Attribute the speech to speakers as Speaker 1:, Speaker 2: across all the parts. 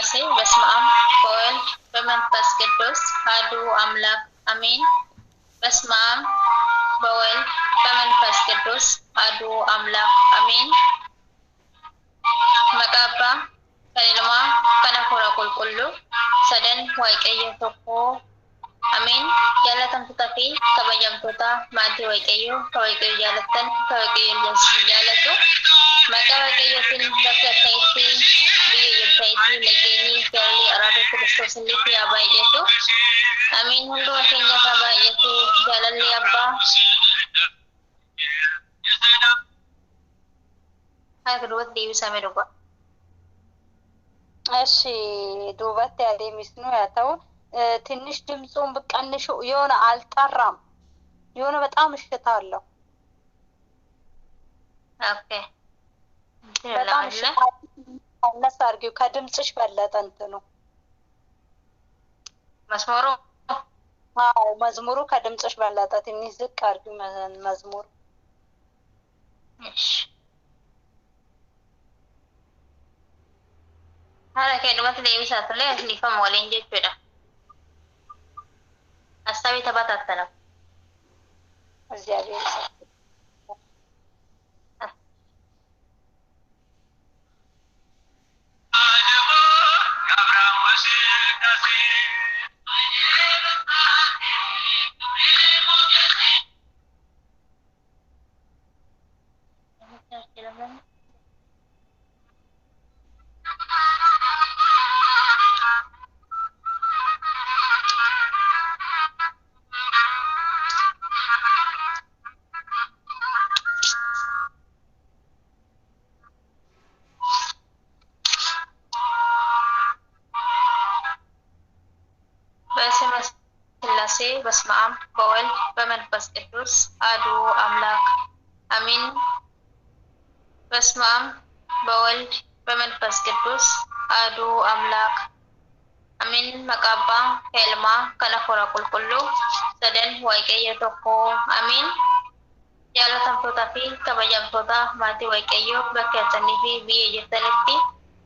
Speaker 1: ስላሴ በስመ አብ ወወልድ በመንፈስ ቅዱስ አሐዱ አምላክ አሜን። በስመ አብ ወወልድ በመንፈስ ቅዱስ አሐዱ አምላክ አሜን። መቃባ ከልማ ከነፎራ ቁልቁሉ ሰደን ዋይቀየ ቶኮ አሜን። ጃለተምቱታፊ ከበጀምቶታ ማቲ ዋይቀዮ ከዋይቀዮ ጃለተን ከዋይቀዮ ጃለቱ መቃወቀየትን በከታይቲ ብየየታይቲ ለጌኒ ከሊ አራዶ ክርስቶስ ልክ ያባየቱ አሜን። ሁሉ ወከኛ ታባየቱ ጃለሊ አባ አግሮት ዲቪ ሰሜሩባ
Speaker 2: እሺ ዱበት ያደሚስ ነው ያታው ትንሽ ድምጹን በቀንሽ የሆነ አልጠራም የሆነ በጣም እሽታ አለው።
Speaker 1: ኦኬ
Speaker 2: በጣም እሽታ አነሳ አርጊው ከድምጽሽ በለጠ እንትኑ መዝሙሩ ከድምጽሽ በለጠ ትንሽ ዝቅ አርጊው መዝሙሩ
Speaker 1: እሺ ሀላ ከድመት ለይሳት ላይ ሊፈም ወለንጀ ጀዳ አስተቤ ተባታተነ
Speaker 2: እግዚአብሔር
Speaker 1: ስላሴ በስመ አብ ወወልድ በመንፈስ ቅዱስ አሐዱ አምላክ አሜን። በስመ አብ ወወልድ በመንፈስ ቅዱስ አሐዱ አምላክ አሜን። መቃባ ከልማ ከነፎራ ቁልቁሉ ሰደን ዋይቀየ ቶኮ አሜን። ጃለተምቶታፊ ከበጀምቶታ ማቲ ዋይቀዮ በከተኒፊ ብየየተለቲ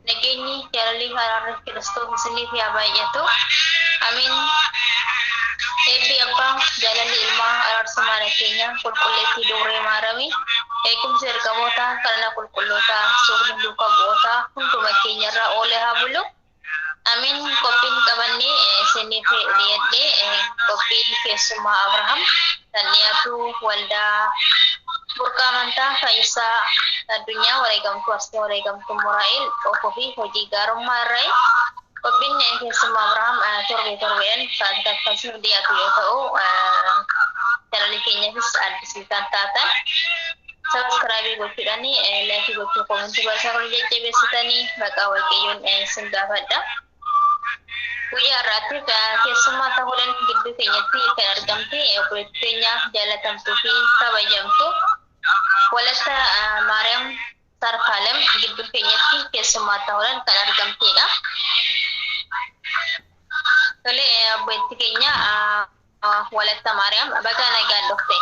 Speaker 1: ነጌኒ ጃለሊ አራዶ ክርስቶስ ልክ ያባየቱ አሜን። Ebi apa jalan di ilma arar semana kenya kulkuleti dore marami ekum serga bota karena kulkulota sugni duka bota untuk makenya ra oleh habulu amin. Kopin kabani sini fe liade kopin fe suma Abraham dan niatu walda burkamanta kaisa dunya waregam kuasti waregam tumurail okofi hoji garum marai kopin yang semua Abraham torbe-torbean saat kasih dia tu itu cara likinya sih ada sekitar tatan subscribe gue kita nih like gue tuh komen coba kalau jadi biasa nih bakal wakilun senggah pada punya ratu ke semua tahunan gitu kayaknya sih kayak gampi punya jalan tampuki kabajam tuh walasa Mariam sarkalem gitu kayaknya sih ke semua tahunan kayak gampi dah Kali bentuknya walata Mariam baga nagalokte.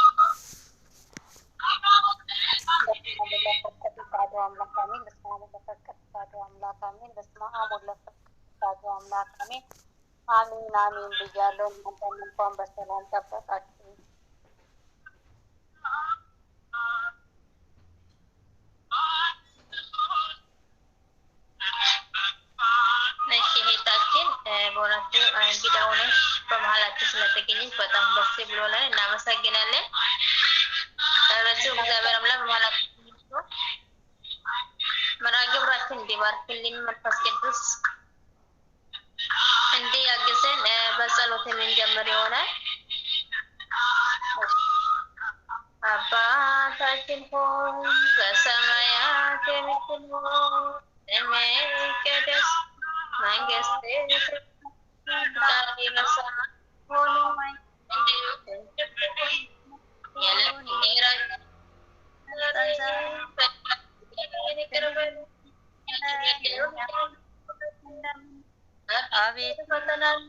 Speaker 1: Amin amin bijalon mantan pembasaran dapat aku. Nasihatin bonatu bidawne pemahalat selatakinis batang basi bulan nama saginale rasul zabaramla pemahalat maragi beratin di barkilin merpasketus andi agesen basalotin jamariona apa sakin pun kesamaya kemikin pun kedes Mangas dari masa mono yalah pengiran Abi patanan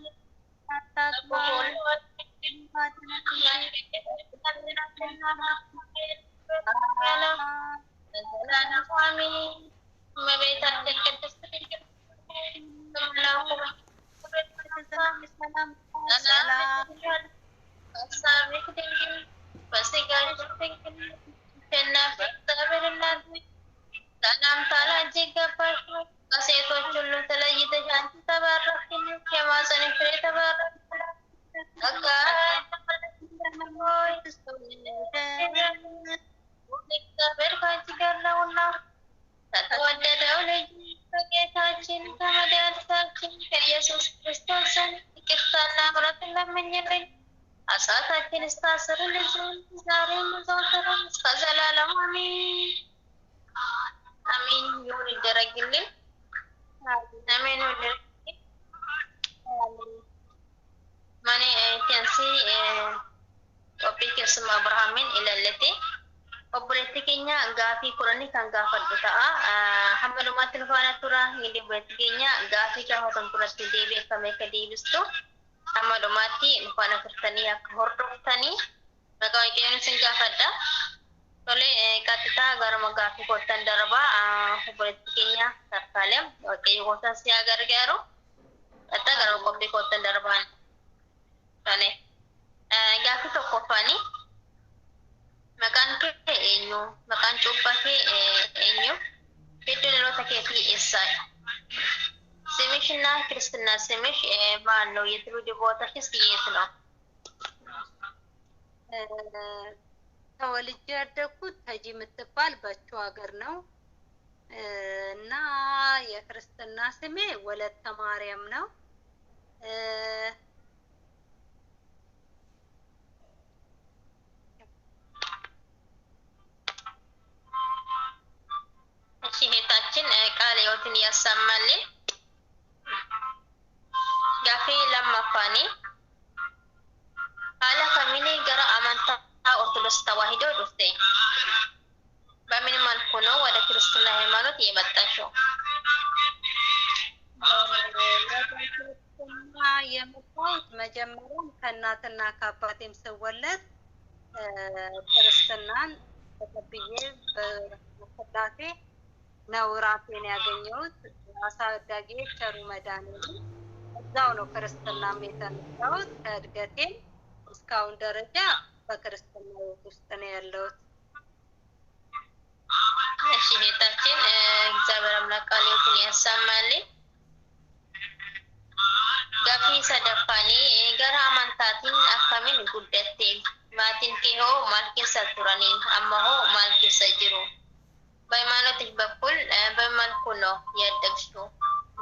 Speaker 1: kami የማኅፀን ፍሬ የተባረከ እግዚአብሔር ከአንቺ ጋር ነውና ከተወደደው ልጅ ከጌታችን ከመድኃኒታችን ከኢየሱስ ክርስቶስ ዘንድ ይቅርታና ምሕረትን ለምኝልኝ ኃጢአታችንን ያስተሰርይልን ዘንድ ዛሬም ዘወትርም እስከ ዘላለሙ አሜን። አሜን ይሁን ይደረግልን። አሜን ይሁን። ማኔ ቲንሲ ኦፒክ ስማ አብርሃምን ኢለለቴ obboleetti keenya gaafii kuranii kan gaafadhu ta'a. Hammalumaatti nufaana tura hindi obboleetti keenya gaafii gaafatan turatti deebii akkamii akka deebistu hammalumaatti nufaana turtanii akka hordoftanii maqaa waaqayyoon isin gaafadha. Tole qaxxitaa garuma gaafii kottan darba obboleetti keenya takkaalem waaqayyo kottan si haa gargaaru qaxxitaa garuma qophii kottan darbaan. Tole gaafii tokkoffaanii maqaan kee eenyu maqaan cuuphaa kee eenyu iddoo dhaloota keetii eessaa ስምሽና ክርስትና ስምሽ ማን ነው የትውልድ ቦታሽስ የት ነው?
Speaker 2: ተወልጄ ያደግኩት ተጂ የምትባል በቹ ሀገር ነው እና የክርስትና ስሜ ወለተ ማርያም ነው።
Speaker 1: እህታችን ቃለ ሕይወትን ያሰማልን። ጋፌ ለማፋኔ አለ ከሚኔ ገራ አማንታ ኦርቶዶክስ ተዋሕዶ ዱፍቴ በምን መልኩ ነው ወደ ክርስትና ሃይማኖት የመጣሽው?
Speaker 2: የመጣሁት መጀመሪያም ከእናትና ከአባቴም ስወለድ ክርስትናን ተቀብዬ በመከዳቴ ነው ራሴን ያገኘሁት። አሳዳጊ ቸሩ መድኃኒዓለም እዛው ነው ክርስትናም የተነሳሁት። ከእድገቴም እስካሁን ደረጃ በክርስትና ውስጥ ነው ያለሁት።
Speaker 1: እሺ እህታችን እግዚአብሔር አምላክ ቃለ ሕይወትን ያሰማልን። ጋፊ ሰደፋኒ ገራ አማንታቲን አካሚን ጉደቴ ማቲን ኬሆ ማልኬሳ ቱራኒ አማሆ ማልኬሳ ጅሩ በሃይማኖትሽ በኩል በመልኩ ነው ያደግሽው?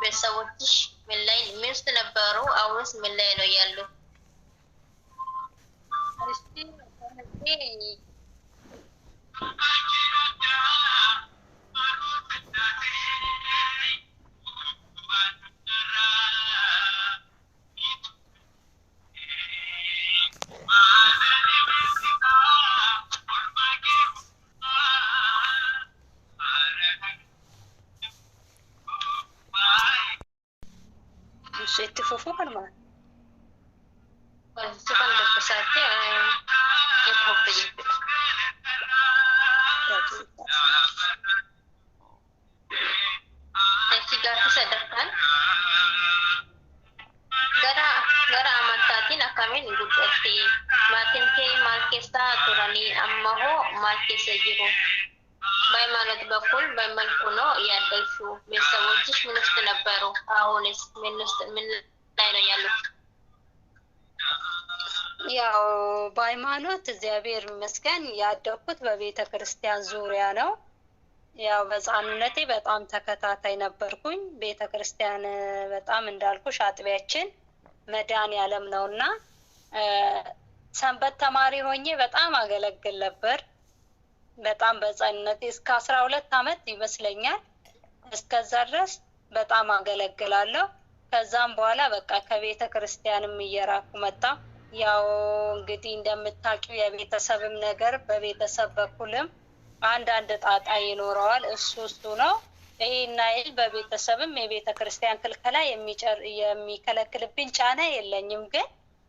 Speaker 1: ቤተሰቦችሽ ምን ላይ ምን ውስጥ ነበሩ? አሁንስ ምን ላይ ነው ያሉት?
Speaker 2: የተፈፉ ማለት
Speaker 1: ወንስከን ደብሳቴ የተፈበየ ጋፊ ሰደፋን ገራ አማንታቲን አካሚን ጉደቴ ማቲን ኬ ማልኬሳ ቱራኒ አማሆ ማልኬሳ ጅሩ በሃይማኖት በኩል በመልኩ ነው ያደግሽው? ቤተሰቦችሽ ምን ውስጥ ነበሩ? አሁንስ ምን ላይ ነው ያሉት?
Speaker 2: ያው በሃይማኖት እግዚአብሔር ይመስገን ያደግኩት በቤተ ክርስቲያን ዙሪያ ነው። ያው በሕፃንነቴ በጣም ተከታታይ ነበርኩኝ። ቤተ ክርስቲያን በጣም እንዳልኩሽ አጥቢያችን መድኃኒዓለም ነውና ሰንበት ተማሪ ሆኜ በጣም አገለግል ነበር። በጣም በሕፃንነቴ እስከ 12 ዓመት ይመስለኛል እስከዛ ድረስ በጣም አገለግላለሁ። ከዛም በኋላ በቃ ከቤተ ክርስቲያንም እየራኩ መጣ። ያው እንግዲህ እንደምታውቂው የቤተሰብም ነገር በቤተሰብ በኩልም አንዳንድ ጣጣ ይኖረዋል። እሱ ነው። ይሄና ይል በቤተሰብም የቤተ ክርስቲያን ክልከላ የሚከለክልብኝ ጫና የለኝም። ግን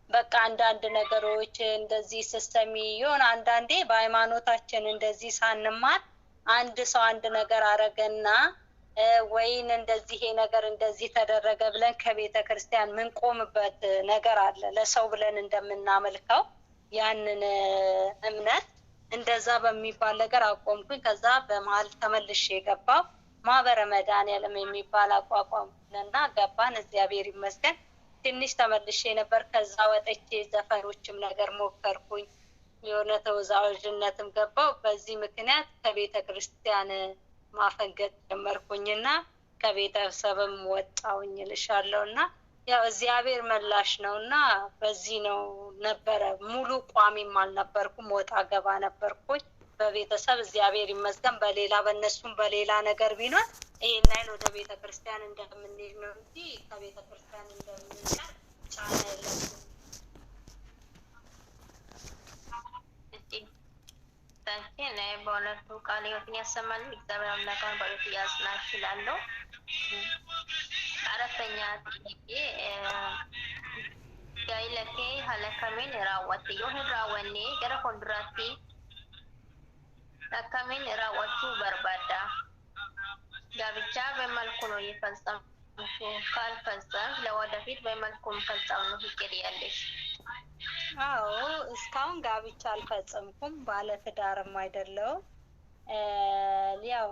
Speaker 2: በቃ አንዳንድ ነገሮች እንደዚህ ሲስተሚ ይሆን አንዳንዴ በሃይማኖታችን እንደዚህ ሳንማር አንድ ሰው አንድ ነገር አረገና ወይን እንደዚህ ነገር እንደዚህ ተደረገ ብለን ከቤተ ክርስቲያን ምን ቆምበት ነገር አለ። ለሰው ብለን እንደምናመልከው ያንን እምነት እንደዛ በሚባል ነገር አቆምኩኝ። ከዛ በመሃል ተመልሼ ገባሁ። ማህበረ መድኃኒዓለም የሚባል አቋቋምና ገባን። እግዚአብሔር ይመስገን ትንሽ ተመልሼ ነበር። ከዛ ወጥቼ ዘፈኖችም ነገር ሞከርኩኝ። የሆነ ተወዛዋዥነትም ገባው። በዚህ ምክንያት ከቤተ ክርስቲያን ማፈንገጥ ጀመርኩኝና ከቤተሰብም ወጣውኝ እልሻለሁ። እና ያው እግዚአብሔር መላሽ ነውና በዚህ ነው ነበረ። ሙሉ ቋሚም አልነበርኩም፣ ወጣ ገባ ነበርኩኝ በቤተሰብ። እግዚአብሔር ይመስገን በሌላ በእነሱም በሌላ ነገር ቢኖር ይሄን አይል ወደ ቤተ ክርስቲያን እንደምንሄድ ነው እንጂ ከቤተ ክርስቲያን እንደምንቀር ጫና የለብንም።
Speaker 1: ታንኪን በእውነቱ ቃለ ሕይወትን ያሰማል። እግዚአብሔር አምላካን በቤቱ ያጽናሽ እላለሁ። አራተኛ ጥያቄ ጋይለኬ ሀለከሚን ራወት ዮህን ራወኔ ገረ ፎንዱራቲ akkamiin raawwachuu barbaadda? ጋብቻ በመልኩ ነው የፈጸምሽው? ካልፈጸምሽ ለወደፊት በመልኩ ፈጸም ነው ፍቅር ያለሽ?
Speaker 2: አዎ እስካሁን ጋብቻ አልፈጸምኩም፣ ባለ ትዳርም አይደለሁም። ያው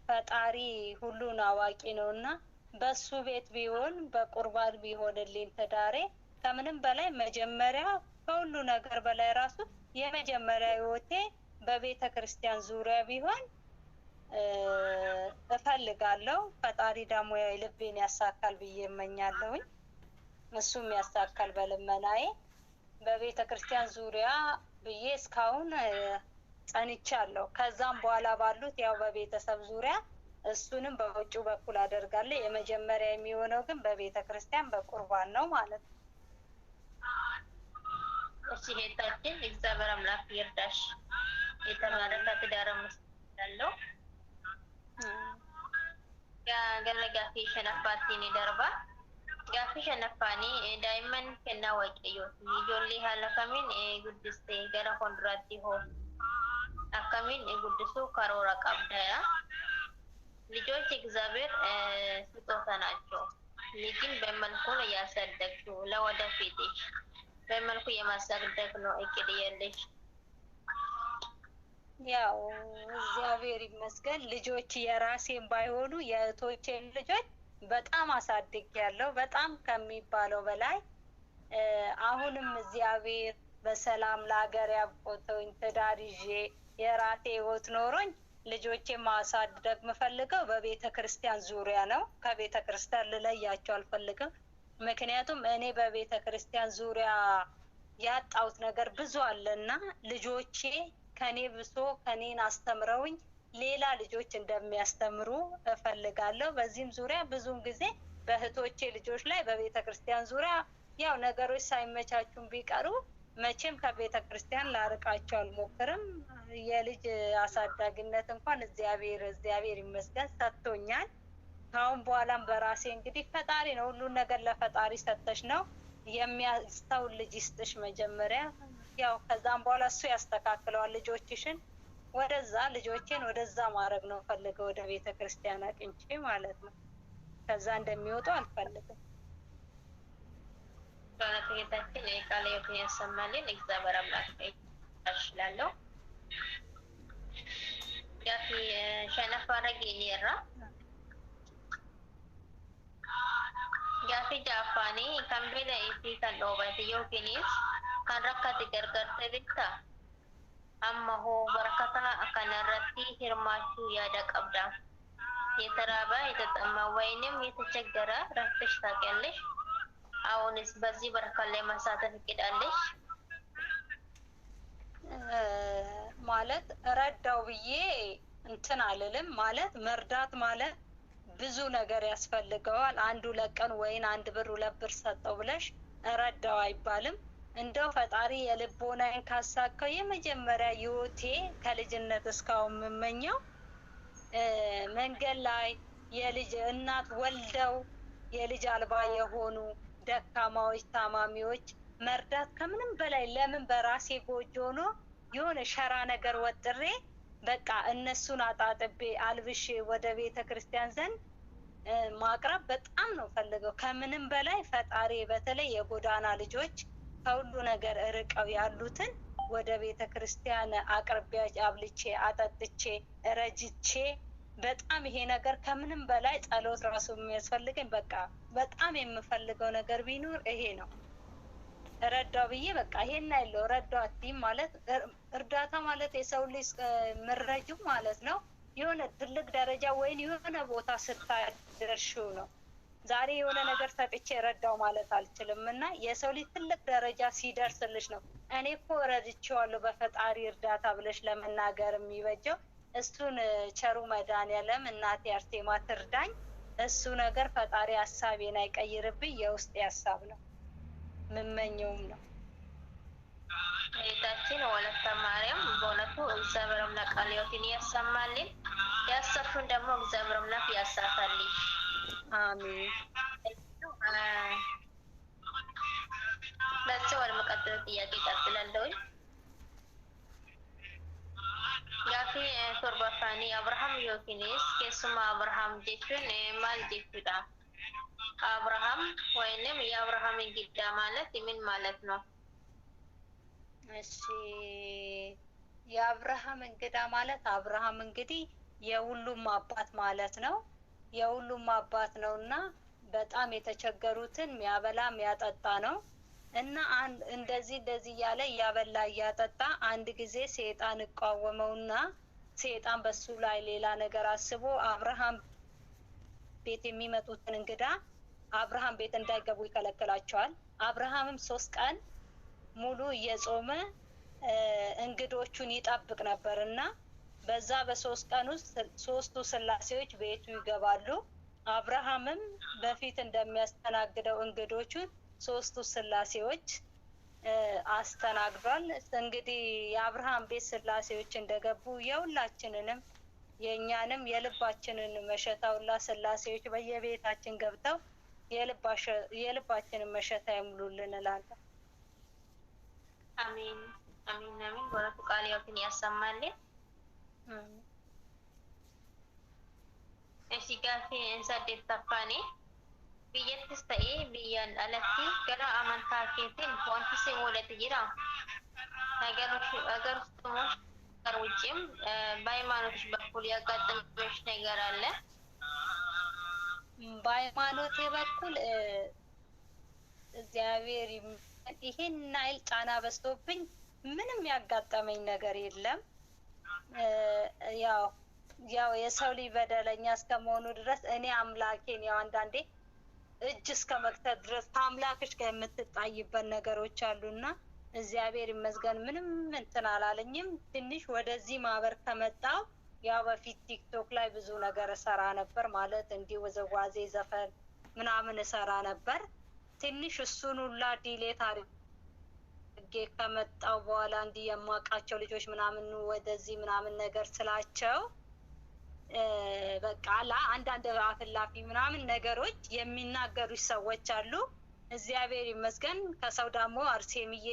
Speaker 2: ፈጣሪ ሁሉን አዋቂ ነውና በሱ ቤት ቢሆን በቁርባን ቢሆንልኝ ትዳሬ ከምንም በላይ መጀመሪያ ከሁሉ ነገር በላይ ራሱ የመጀመሪያ ህይወቴ በቤተ ክርስቲያን ዙሪያ ቢሆን እፈልጋለሁ። ፈጣሪ ደግሞ ልቤን ያሳካል ብዬ እመኛለሁኝ። እሱም ያሳካል በልመናዬ። በቤተ ክርስቲያን ዙሪያ ብዬ እስካሁን ጸንቻለሁ። ከዛም በኋላ ባሉት ያው በቤተሰብ ዙሪያ እሱንም በውጭ በኩል አደርጋለሁ። የመጀመሪያ የሚሆነው ግን በቤተ ክርስቲያን በቁርባን ነው ማለት ነው።
Speaker 1: እሺ ሄታችን እግዚአብሔር አምላክ ይርዳሽ። የተባረከ ትዳር መስያለው ጋፊ ሸነፋቲኒ ደርባ ጋፊ ሸነፋኒ ዳይመን ከና ወቀዮ ይጆሊ ሀለከሚን ጉድስቴ ገረ ኮንድራቲ ሆ አከሚን ጉድሱ ካሮራ ቀብዳያ ልጆች እግዚአብሔር ስጦታ ናቸው። ልጅን በመልኩ ነው ያሳደግሽው። ለወደፊትሽ በመልኩ የማሳደግ ነው እቅድ ያለሽ?
Speaker 2: ያው እግዚአብሔር ይመስገን ልጆች የራሴን ባይሆኑ የእህቶቼን ልጆች በጣም አሳድጌያለሁ፣ በጣም ከሚባለው በላይ። አሁንም እግዚአብሔር በሰላም ለሀገር ያብቆተኝ ትዳር ይዤ የራሴ ህይወት ኖሮኝ ልጆቼን ማሳደግ የምፈልገው በቤተ ክርስቲያን ዙሪያ ነው። ከቤተ ክርስቲያን ልለያቸው አልፈልግም። ምክንያቱም እኔ በቤተ ክርስቲያን ዙሪያ ያጣሁት ነገር ብዙ አለና ልጆቼ ከኔ ብሶ ከኔን አስተምረውኝ ሌላ ልጆች እንደሚያስተምሩ እፈልጋለሁ። በዚህም ዙሪያ ብዙውን ጊዜ በእህቶቼ ልጆች ላይ በቤተ ክርስቲያን ዙሪያ ያው ነገሮች ሳይመቻቹም ቢቀሩ መቼም ከቤተ ክርስቲያን ላርቃቸው አልሞክርም። የልጅ አሳዳጊነት እንኳን እግዚአብሔር ይመስገን ሰጥቶኛል። ካሁን በኋላም በራሴ እንግዲህ ፈጣሪ ነው ሁሉን ነገር ለፈጣሪ ሰጥተሽ ነው የሚያስተውል ልጅ ይስጥሽ መጀመሪያ። ያው ከዛም በኋላ እሱ ያስተካክለዋል ልጆችሽን። ወደዛ ልጆቼን ወደዛ ማድረግ ነው ፈልገው ወደ ቤተ ክርስቲያን አቅንቼ ማለት ነው። ከዛ እንደሚወጡ አልፈልግም።
Speaker 1: ጌታችን ቃለ ሕይወትን ያሰማልን። እግዚአብሔር አምላክ ይሽላለው። ያፊ ሸነፋረ ጌኒራ ያፊ ጃፋኒ ከምቤለ ኢቲ ከንዶበት ዮኪኒስ kan rakkate gargarte bitta amma hoo barakata kanarratti hirmaachuu yaada qabda? የተራበ የተጠማ ወይንም የተቸገረ ረድተሽ ታውቂያለሽ? አሁንስ በዚህ በረካ ላይ መሳተፍ ይቀዳለሽ?
Speaker 2: ማለት ረዳው ብዬ እንትን አልልም። ማለት መርዳት ማለት ብዙ ነገር ያስፈልገዋል። አንዱ ለቀን ወይን አንድ ብር ሁለት ብር ሰጠው ብለሽ ረዳው አይባልም። እንደው ፈጣሪ የልቦናዬን ካሳካው የመጀመሪያ ህይወቴ ከልጅነት እስካሁን የምመኘው መንገድ ላይ የልጅ እናት ወልደው የልጅ አልባ የሆኑ ደካማዎች፣ ታማሚዎች መርዳት ከምንም በላይ ለምን በራሴ ጎጆ ሆኖ የሆነ ሸራ ነገር ወጥሬ በቃ እነሱን አጣጥቤ አልብሼ ወደ ቤተ ክርስቲያን ዘንድ ማቅረብ በጣም ነው ፈልገው። ከምንም በላይ ፈጣሪ በተለይ የጎዳና ልጆች ከሁሉ ነገር ርቀው ያሉትን ወደ ቤተ ክርስቲያን አቅርቢያ አብልቼ አጠጥቼ ረጅቼ በጣም ይሄ ነገር ከምንም በላይ ጸሎት ራሱ የሚያስፈልገኝ በቃ በጣም የምፈልገው ነገር ቢኖር ይሄ ነው። ረዳው ብዬ በቃ ይሄን አይለው ረዳው አትይም ማለት እርዳታ ማለት የሰው ልጅ ምረጁ ማለት ነው። የሆነ ትልቅ ደረጃ ወይም የሆነ ቦታ ስታደርሺው ነው። ዛሬ የሆነ ነገር ሰጥቼ ረዳው ማለት አልችልም እና የሰው ልጅ ትልቅ ደረጃ ሲደርስልሽ ነው እኔ እኮ ረድቼዋለሁ በፈጣሪ እርዳታ ብለሽ ለመናገር የሚበጀው። እሱን ቸሩ መድኃኒዓለም እናቴ አርሴማ ትርዳኝ። እሱ ነገር ፈጣሪ ሀሳቤን አይቀይርብኝ፣ የውስጤ ሀሳብ ነው ምመኘውም ነው።
Speaker 1: እህታችን ወለተ ማርያም በእውነቱ እግዚአብሔር አምላክ ቃለ ሕይወትን ያሰማልን፣ ያሰፉን ደግሞ እግዚአብሔር አምላክ ያሳካልን።
Speaker 2: አሜን።
Speaker 1: ለዚህ ወደ መቀጠል ጥያቄ ቀጥላለሁ። ጋፊ ቶርባፋኒ አብርሃም ዮኪኔስ ከስማ አብርሃም ጀቹን ማል ጀቹዳ አብርሃም ወይንም የአብርሃም እንግዳ ማለት ምን ማለት ነው?
Speaker 2: እሺ የአብርሃም እንግዳ ማለት አብርሃም እንግዲህ የሁሉም አባት ማለት ነው። የሁሉም አባት ነውና በጣም የተቸገሩትን የሚያበላ የሚያጠጣ ነው እና እንደዚህ እያለ እያበላ እያጠጣ አንድ ጊዜ ሰይጣን እቃወመውና ሰይጣን በሱ ላይ ሌላ ነገር አስቦ አብርሃም ቤት የሚመጡትን እንግዳ አብርሃም ቤት እንዳይገቡ ይከለክላቸዋል። አብርሃምም 3 ቀን ሙሉ እየጾመ እንግዶቹን ይጠብቅ ነበርና በዛ በ3 ቀን ውስጥ 3ቱ ስላሴዎች ቤቱ ይገባሉ። አብርሃምም በፊት እንደሚያስተናግደው እንግዶቹን 3ቱ ስላሴዎች አስተናግዷል። እንግዲህ የአብርሃም ቤት ስላሴዎች እንደገቡ የሁላችንንም የእኛንም የልባችንን መሸታውላ ስላሴዎች በየቤታችን ገብተው የልባችንን መሸታ ይሙሉልን እላለሁ።
Speaker 1: አሜን አሜን አሜን። በእውነቱ ቃለ ሕይወትን ያሰማልን። እሺ ጋፊ እንሰደት ተፋኔ biyyattis ta'ee biyyaan alatti gara amantaa keetiin wanti si mul'ate jira? ነገር ውስጥሞች ነገር ውጭም በሃይማኖትሽ በኩል ያጋጠመሽ ነገር አለ?
Speaker 2: በሃይማኖቴ በኩል እግዚአብሔር ይሄን ናይል ጫና በዝቶብኝ ምንም ያጋጠመኝ ነገር የለም። ያው የሰው ልጅ በደለኛ እስከመሆኑ ድረስ እኔ አምላኬን ያው አንዳንዴ እጅ እስከ መክተት ድረስ ከአምላክሽ ጋር የምትጣይበት ነገሮች አሉና እግዚአብሔር ይመስገን ምንም እንትን አላለኝም። ትንሽ ወደዚህ ማህበር ከመጣው ያው በፊት ቲክቶክ ላይ ብዙ ነገር እሰራ ነበር ማለት እንዲህ ወዘዋዜ ዘፈን ምናምን እሰራ ነበር። ትንሽ እሱን ሁላ ዲሌት አድርጌ ከመጣው በኋላ እንዲህ የማውቃቸው ልጆች ምናምን ወደዚህ ምናምን ነገር ስላቸው በቃ አንዳንድ አፍላፊ ምናምን ነገሮች የሚናገሩ ሰዎች አሉ። እግዚአብሔር ይመስገን ከሰው ደግሞ አርሴምዬ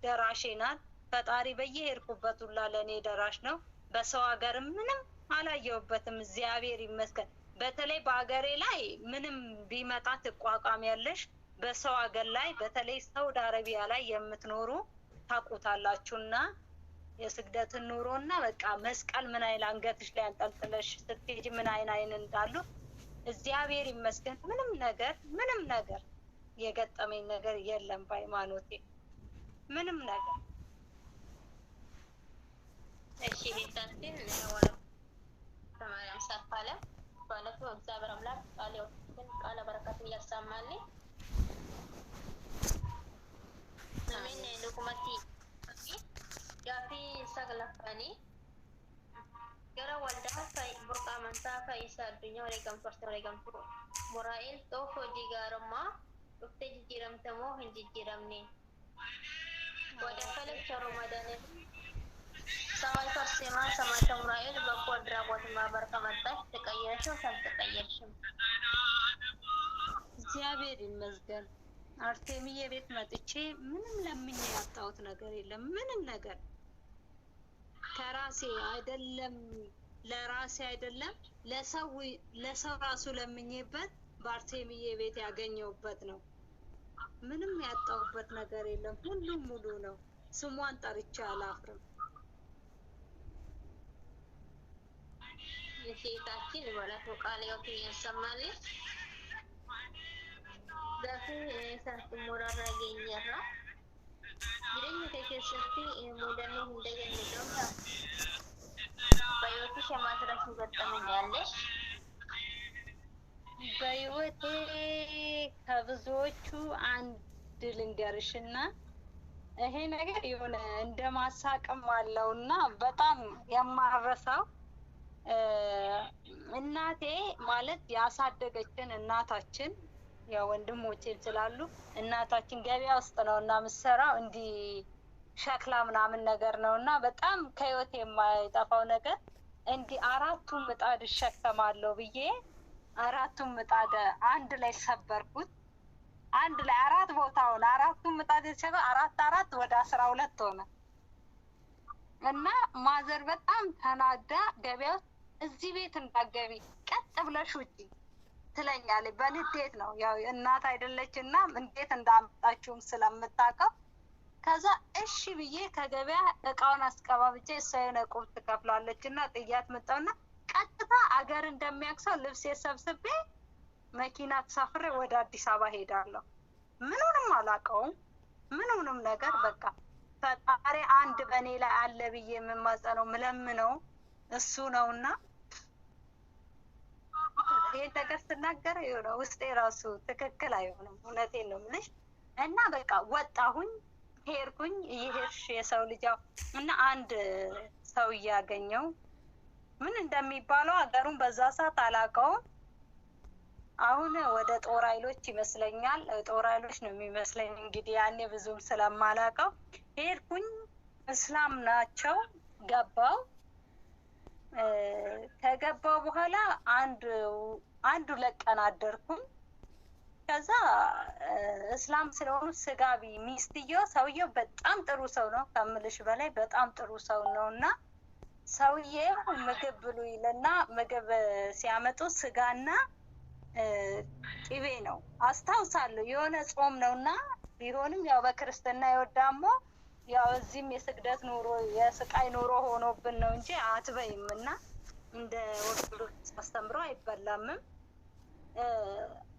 Speaker 2: ደራሼ ናት። ፈጣሪ በየሄድኩበት ሁላ ለእኔ ደራሽ ነው። በሰው ሀገር ምንም አላየሁበትም። እግዚአብሔር ይመስገን። በተለይ በሀገሬ ላይ ምንም ቢመጣ ትቋቋም ያለሽ። በሰው ሀገር ላይ በተለይ ሳውዲ አረቢያ ላይ የምትኖሩ ታውቁታላችሁና የስግደትን ኑሮና በቃ መስቀል ምን አይል አንገትሽ ላይ አንጠልጥለሽ ስትሄጂ ምን አይን እንዳሉ እግዚአብሔር ይመስገን ምንም ነገር የገጠመኝ ነገር የለም። በሃይማኖቴ ምንም ነገር።
Speaker 1: እሺ ቤታችን ወለ ተማሪያም ሰፋለ ባለፈ እግዚአብሔር አምላክ ቃለ በረከትን ያሰማልን። አሜን። ዶክመንት ጋፊ ሰግለፈኒ gara waldaa burqa amantaa faayisaa addunyaa wareegamtu Muraa'el xoof hojii gaarummaa dhuftee jijjiiramte moo hin jijjiiramne? Wada kalcha Ramadan ሰማይ ፈርሴማ ሰማይ ተሙራኤል በጎ አድራጎት ማህበር ከመጣች ተቀየርሽው ሳልተቀየርሽም?
Speaker 2: እግዚአብሔር ይመስገን አርሴምዬ ቤት መጥቼ ምንም ለምኜ ያጣሁት ነገር የለም። ምንም ነገር ከራሴ አይደለም ለራሴ አይደለም ለሰው ራሱ ለምኜበት በአርሴምዬ ቤት ያገኘሁበት ነው። ምንም ያጣሁበት ነገር የለም። ሁሉም ሙሉ ነው። ስሟን ጠርቼ አላፍርም።
Speaker 1: የሴታችን ማለት ነው ቃል ያው ያሰማል ዛፍ ሳትሞራራ ገኘራ jireenya kee keessatti mudannoo hunda gammadamta በህይወትሽ የማትረሺ ገጠመኝ አለሽ?
Speaker 2: በህይወቴ ከብዙዎቹ አንድ ልንገርሽና ይሄ ነገር የሆነ እንደማሳቅም አለውና በጣም የማረሳው እናቴ ማለት ያሳደገችን እናታችን ያው ወንድሞቼም ስላሉ እናታችን ገበያ ውስጥ ነውና የምትሰራው እንዲህ ሸክላ ምናምን ነገር ነውና በጣም ከህይወት የማይጠፋው ነገር እንዲህ አራቱን ምጣድ እሸከማለሁ ብዬ አራቱን ምጣድ አንድ ላይ ሰበርኩት። አንድ ላይ አራት ቦታ ሆነ። አራቱን ምጣድ የተሸከመ አራት ወደ 12 ሆነ እና ማዘር በጣም ተናዳ ገበያ ውስጥ እዚህ ቤት እንዳትገቢ ቀጥ ብለሽ ውጪ ትለኛለች። በንዴት ነው ያው እናት አይደለችና እንዴት እንዳመጣችውም ስለምታውቀው ከዛ እሺ ብዬ ከገበያ እቃውን አስቀባብጬ እሷ የሆነ ቁብ ትከፍላለች እና ጥያት መጣውና ቀጥታ አገር እንደሚያክሰው ልብስ ሰብስቤ መኪና ተሳፍሬ ወደ አዲስ አበባ ሄዳለሁ። ምኑንም አላውቀውም ምኑንም ነገር በቃ ፈጣሪ አንድ በኔ ላይ አለ ብዬ የምማጸነው ምለምነው እሱ ነውና ይሄን ነገር ስናገር የሆነ ውስጤ ራሱ ትክክል አይሆንም። እውነቴን ነው የምልሽ እና በቃ ወጣሁኝ ሄድኩኝ። ይሄሽ የሰው ልጅ እና አንድ ሰው እያገኘው ምን እንደሚባለው ሀገሩን በዛ ሰዓት አላውቀውም። አሁን ወደ ጦር ኃይሎች ይመስለኛል ጦር ኃይሎች ነው የሚመስለኝ እንግዲህ ያኔ ብዙም ስለማላውቀው ሄድኩኝ። እስላም ናቸው ገባው። ከገባው በኋላ አንድ ለቀን አደርኩኝ። ከዛ እስላም ስለሆኑ ስጋቢ ሚስትየው ሰውየው በጣም ጥሩ ሰው ነው ከምልሽ በላይ በጣም ጥሩ ሰው ነውና ሰውየው ምግብ ብሉ ይለና ምግብ ሲያመጡ ስጋና ቅቤ ነው አስታውሳለሁ። የሆነ ጾም ነውና ቢሆንም ያው በክርስትና ይወዳሞ ያው እዚህም የስግደት ኑሮ የስቃይ ኑሮ ሆኖብን ነው እንጂ አትበይምና እንደ ኦርቶዶክስ አስተምሮ አይበላምም።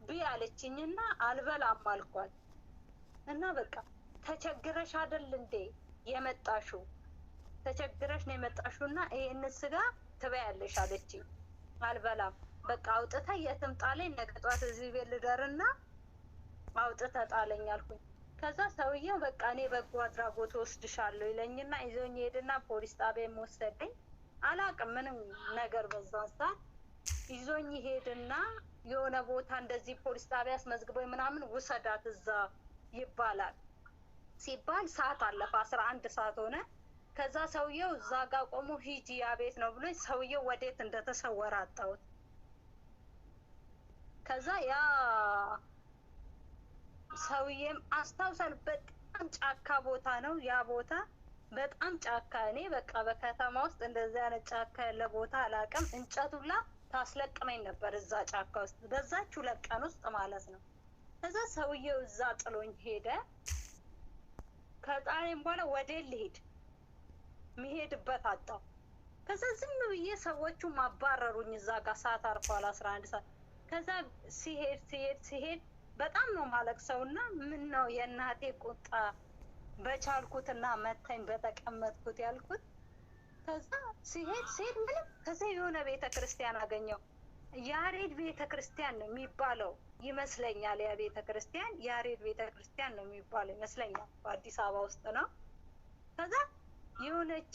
Speaker 2: ቢያለችኝና አልበላም አልኳት እና በቃ ተቸግረሽ አይደል እንዴ የመጣሽው ተቸግረሽ ነው የመጣሽውና ይሄን ስጋ ትበያለሽ አለችኝ። አልበላም በቃ አውጥታ የትም ጣለኝ። ነገ ጧት እዚህ ቤት ልደርና አውጥታ ጣለኝ አልኩኝ። ከዛ ሰውየው በቃ እኔ በጎ አድራጎት ወስድሻለሁ ይለኝና ይዞኝ ሄድና ፖሊስ ጣቢያ ወሰደኝ። አላውቅም ምንም ነገር በዛን ሰዓት ይዞኝ ሄድና የሆነ ቦታ እንደዚህ ፖሊስ ጣቢያ አስመዝግቦኝ ምናምን ውሰዳት እዛ ይባላል ሲባል ሰዓት አለፈ 11 ሰዓት ሆነ። ከዛ ሰውየው እዛ ጋር ቆሞ ሂጂ ያ ቤት ነው ብሎኝ ሰውየው ወዴት እንደተሰወረ አጣሁት። ከዛ ያ ሰውዬም አስታውሳል በጣም ጫካ ቦታ ነው ያ ቦታ በጣም ጫካ። እኔ በቃ በከተማ ውስጥ እንደዚህ አይነት ጫካ ያለ ቦታ አላውቅም። እንጨቱላ ታስለቅመኝ ነበር እዛ ጫካ ውስጥ በዛች 2 ቀን ውስጥ ማለት ነው። ከዛ ሰውየው እዛ ጥሎኝ ሄደ። ከጣሬም በኋላ ወዴት ልሄድ መሄድበት አጣሁ። ከዛ ዝም ብዬ ሰዎቹ ማባረሩኝ። እዛ ጋር ሰዓት አርፏል 11 ሰዓት። ከዛ ሲሄድ በጣም ነው ማለቅሰውና ምን ነው የእናቴ ቁጣ በቻልኩትና መታኝ በተቀመጥኩት ያልኩት። ከዛ ሲሄድ ምንም ከዛ የሆነ ቤተክርስቲያን አገኘው። ያሬድ ቤተክርስቲያን ነው የሚባለው ይመስለኛል። ያ ቤተክርስቲያን ያሬድ ቤተክርስቲያን ነው የሚባለው ይመስለኛል። በአዲስ አበባ ውስጥ ነው። ከዛ የሆነች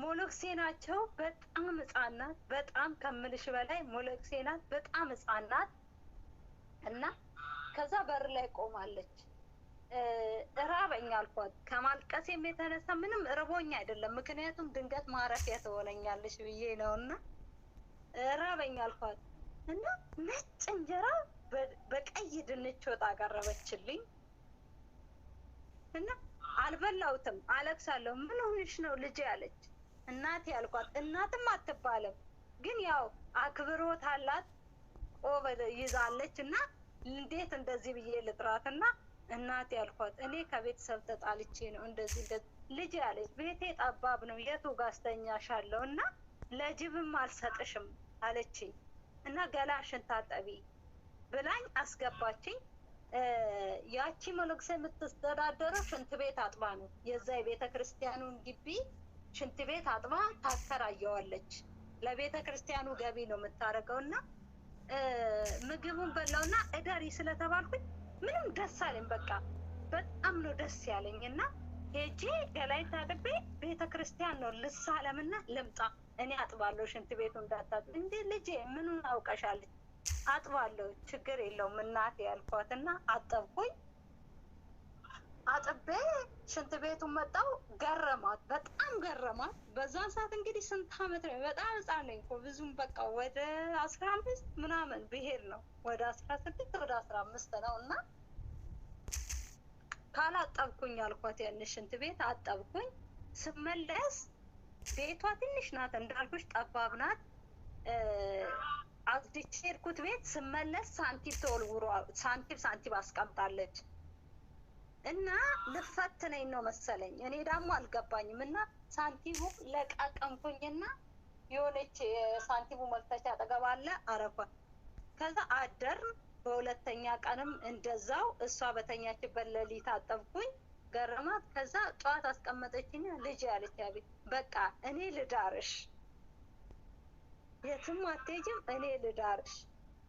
Speaker 2: ሞሎክሴ ናቸው። በጣም ህጻን ናት። በጣም ከምልሽ በላይ ሞሎክሴ ናት። በጣም ህጻን ናት እና ከዛ በር ላይ ቆማለች። እራበኝ አልኳት። ከማልቀሴም የተነሳ ምንም እርቦኝ አይደለም ምክንያቱም ድንገት ማረፊያ ትሆነኛለች ብዬ ነውና እራበኝ አልኳት እና ነጭ እንጀራ በቀይ ድንች ወጥ አቀረበችልኝ እና አልበላሁትም። አለቅሳለሁ። ምን ሆነሽ ነው ልጄ አለች። እናቴ አልኳት። እናትም አትባልም ግን ያው አክብሮት አላት ቆብ ይዛለች እና እንዴት እንደዚህ ብዬ ልጥራትና እናቴ አልኳት። እኔ ከቤተሰብ ተጣልቼ ነው እንደዚህ ልጄ አለች። ቤቴ ጠባብ ነው የቱ ጋር አስተኛሻለሁ እና ለጅብም አልሰጥሽም አለችኝ እና ገላሽን ታጠቢ ብላኝ አስገባችኝ። ያቺ መነኩሴ የምትስተዳደረው ሽንት ቤት አጥባ ነው። የዛ የቤተ ክርስቲያኑን ግቢ ሽንት ቤት አጥባ ታከራየዋለች። ለቤተ ክርስቲያኑ ገቢ ነው የምታደርገው። እና ምግቡን በላውና እደሪ ስለተባልኩኝ ምንም ደስ አለኝ። በቃ በጣም ነው ደስ ያለኝ። እና ሄጄ ገላይ ታጥቤ ቤተ ክርስቲያን ነው ልሳለምና ልምጣ እኔ አጥባለሁ ሽንት ቤቱ እንዳታጥብ። እንዴ ልጄ ምኑን አውቀሻለች? አጥባለሁ ችግር የለውም እናቴ ያልኳት እና አጠብኩኝ። አጥቤ ሽንት ቤቱን መጣው። ገረማት፣ በጣም ገረማት። በዛን ሰዓት እንግዲህ ስንት ዓመት ነው? በጣም ህፃን ነኝ እኮ ብዙም በቃ ወደ 15 ምናምን ብሄር ነው ወደ 16 ወደ 15 ነው። እና ካላጠብኩኝ አልኳት ያን ሽንት ቤት አጠብኩኝ። ስመለስ ቤቷ ትንሽ ናት እንዳልኩሽ ጠባብ ናት። አጽድቼ ሄድኩት ቤት። ስመለስ ሳንቲም ተወልውሮ ሳንቲም አስቀምጣለች እና ልፈትነኝ ነው መሰለኝ። እኔ ደግሞ አልገባኝም እና ሳንቲሙ ለቃቀምኩኝና የሆነች የሳንቲሙ መክተቻ አጠገብ አለ አረኳት። ከዛ አደርን። በሁለተኛ ቀንም እንደዛው እሷ በተኛችበት ሌሊት አጠብኩኝ። ገረማት። ከዛ ጠዋት አስቀመጠችኝ። ልጅ ያለች ያቤት በቃ እኔ ልዳርሽ፣ የትም አትሄጂም፣ እኔ ልዳርሽ፣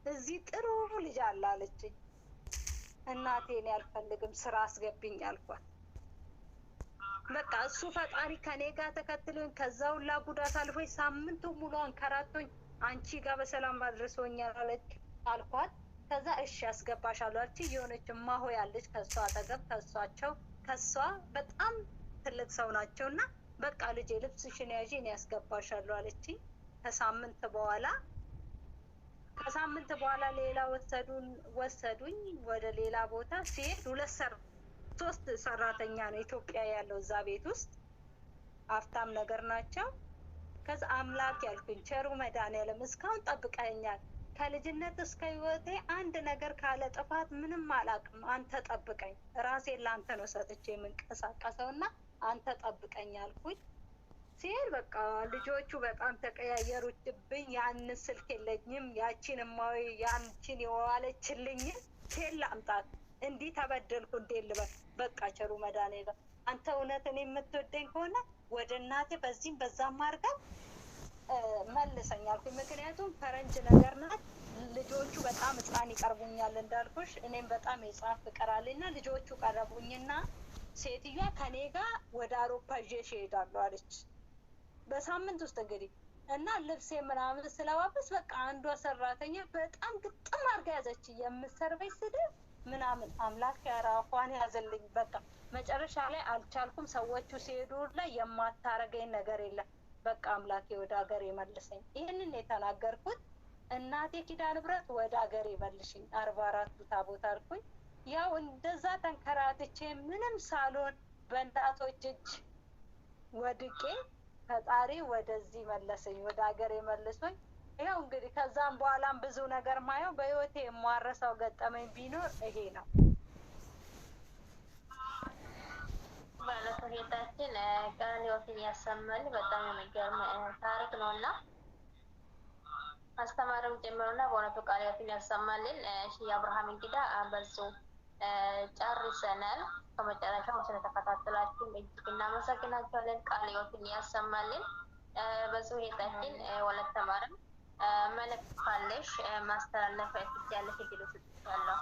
Speaker 2: እዚህ ጥሩ ልጅ አለ አለችኝ። እናቴ እኔ አልፈልግም ስራ አስገብኝ አልኳት። በቃ እሱ ፈጣሪ ከኔ ጋር ተከትሎኝ ከዛ ሁላ ጉዳት አልፎኝ ሳምንቱ ሙሉ አንከራቶኝ አንቺ ጋር በሰላም አድርሶኛል አልኳት። ከዛ እሺ ያስገባሻለሁ አለች። የሆነች ማሆ ያለች ከሷ አጠገብ ከሷ በጣም ትልቅ ሰው ናቸው እና በቃ ልጄ ልብስሽን ያዢ እኔ ያስገባሻለሁ አለችኝ። ከሳምንት በኋላ ሌላ ወሰዱኝ ወደ ሌላ ቦታ ሲሄድ 3 ሰራተኛ ነው ኢትዮጵያ ያለው እዛ ቤት ውስጥ አፍታም ነገር ናቸው። ከዛ አምላክ ያልኩኝ ቸሩ መድኃኒዓለም እስካሁን ጠብቀኛል። ከልጅነት እስከ ህይወቴ አንድ ነገር ካለ ጥፋት ምንም አላውቅም። አንተ ጠብቀኝ፣ ራሴን ለአንተ ነው ሰጥቼ የምንቀሳቀሰው እና አንተ ጠብቀኝ አልኩኝ። ሲሄድ በቃ ልጆቹ በጣም ተቀያየሩብኝ። ያን ስልክ የለኝም ያቺን ማዊ ያንቺን የዋለችልኝን ቴል አምጣት። እንዲህ ተበደልኩ እንዴ ልበል? በቃ ቸሩ መድኃኒዓለም አንተ እውነትን የምትወደኝ ከሆነ ወደ እናቴ በዚህም በዛም አድርገን መልሰኝ አልኩኝ። ምክንያቱም ፈረንጅ ነገር ናት። ልጆቹ በጣም ህፃን ይቀርቡኛል እንዳልኩሽ፣ እኔም በጣም የህፃን ፍቅር አለኝና ልጆቹ ቀረቡኝና ሴትዮዋ ከኔ ጋር ወደ አውሮፓ ይዤሽ እሄዳለሁ አለች። በሳምንት ውስጥ እንግዲህ እና ልብሴ ምናምን ስለዋበስ በቃ አንዷ ሰራተኛ በጣም ግጥም አድርጋ ያዘች። የምሰርበኝ ስድብ ምናምን አምላክ ያራፏን ያዘልኝ። በቃ መጨረሻ ላይ አልቻልኩም። ሰዎቹ ሲሄዱ ላይ የማታረገኝ ነገር የለም። በቃ አምላኬ ወደ ሀገር ይመልሰኝ። ይህንን የተናገርኩት እናቴ ኪዳነ ምሕረት ወደ ሀገር ይመልሽኝ 44ቱ ታቦት አልኩኝ። ያው እንደዛ ተንከራትቼ ምንም ሳልሆን በእናቶች እጅ ወድቄ ፈጣሪ ወደዚህ መለሰኝ፣ ወደ ሀገር መልሶኝ። ያው እንግዲህ ከዛም በኋላም ብዙ ነገር ማየው በህይወቴ የማረሳው ገጠመኝ ቢኖር ይሄ ነው።
Speaker 1: ማለት ጌታችን ቃለ ሕይወትን ያሰማል። በጣም የሚገርም ታሪክ ነው እና አስተማሪም ጨምሮና በእውነቱ ቃለ ሕይወትን ያሰማልን። እሺ አብርሃም እንግዲህ በዙ ጨርሰናል። ከመጨረሻው ስለተከታተላችሁን እጅግ እናመሰግናችኋለን። ቃለ ሕይወትን ያሰማልን። በዙ ጌታችን ወለተ ማርያም መልእክት ካለሽ ማስተላለፍ ትችያለሽ። እድሉ ሰጥቻለሁ።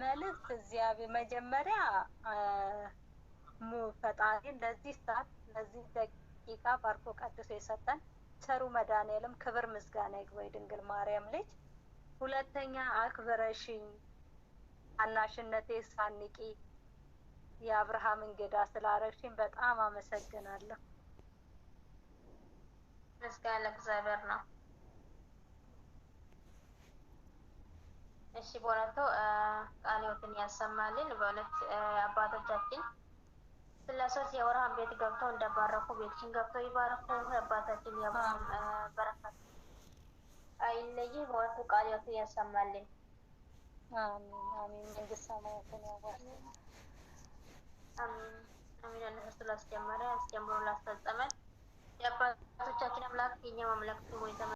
Speaker 2: መልእክት እግዚአብሔር መጀመሪያ ፈጣሪ ለዚህ ሰዓት ለዚህ ደቂቃ ባርኮ ቀድሶ የሰጠን ቸሩ መድኃኒዓለም ክብር ምስጋና ይግባው ድንግል ማርያም ልጅ። ሁለተኛ አክብረሽኝ አናሽነቴ ሳንቂ የአብርሃም እንግዳ ስላረግሽኝ በጣም አመሰግናለሁ።
Speaker 1: ምስጋና ለእግዚአብሔር ነው። እሺ በእውነቱ ቃለ ሕይወትን ያሰማልን። በእውነት አባቶቻችን ስላሴዎች የአብርሃም ቤት ገብተው እንደባረኩ ቤትሽን ገብተው ይባረኩ። አባታችን የአብርሃም በረከት አይለይህ። በእውነቱ ቃለ ሕይወትን ያሰማልን።
Speaker 2: አሜን አሜን። መንግስተ ሰማያትን ያወርሰን።
Speaker 1: አሜን አሜን። እነሱ ስላስጀመረ አስጀምሮ ላስፈጸመን የኛም አምላክ ስሙ